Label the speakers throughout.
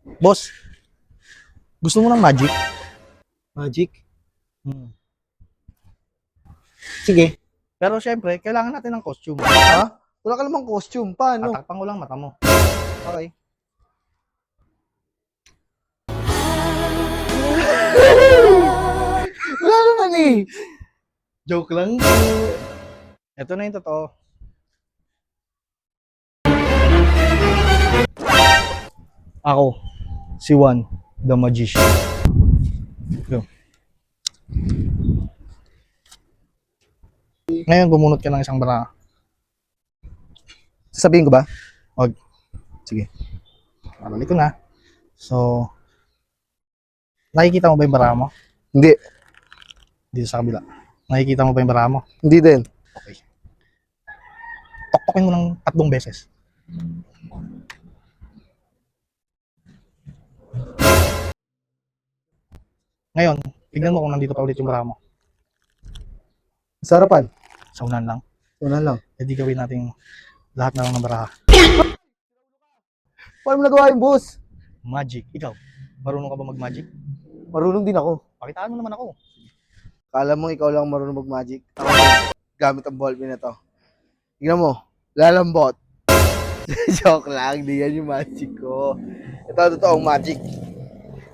Speaker 1: Boss, gusto mo ng magic?
Speaker 2: Magic?
Speaker 1: Hmm.
Speaker 2: Sige.
Speaker 1: Pero syempre, kailangan natin ng costume.
Speaker 2: Ha? Wala ka namang costume. Paano?
Speaker 1: Tatakpan ko lang mata mo.
Speaker 2: Okay. Wala naman eh.
Speaker 1: Joke lang. Ito na yung totoo. Ako, si Juan, the magician. Go. Ngayon, bumunot ka ng isang bara.
Speaker 2: Sasabihin ko ba?
Speaker 1: Wag. Sige. Babalik ko na. So, nakikita mo ba yung bara mo?
Speaker 2: Hindi.
Speaker 1: Dito sa kabila. Nakikita mo ba yung bara mo?
Speaker 2: Hindi din.
Speaker 1: Okay. Toktokin mo ng 3 beses. Ngayon, tignan mo kung nandito pa ulit yung bara mo.
Speaker 2: Sa harapan.
Speaker 1: Sa unan lang.
Speaker 2: Wala lang.
Speaker 1: E di gawin natin lahat na lang ng baraha.
Speaker 2: Paano mo nagawa yung boss?
Speaker 1: Magic. Ikaw, marunong ka ba mag-magic?
Speaker 2: Marunong din ako.
Speaker 1: Pakitaan mo naman ako.
Speaker 2: Kala mo ikaw lang marunong mag-magic? Ako gamit ang ballpen na to. Tingnan mo. Lalambot. Joke lang. Di yan yung magic ko. Ito totoong magic.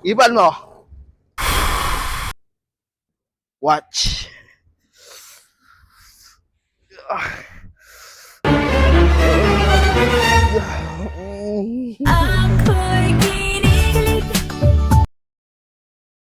Speaker 2: Ipan mo. Watch.
Speaker 3: Ako'y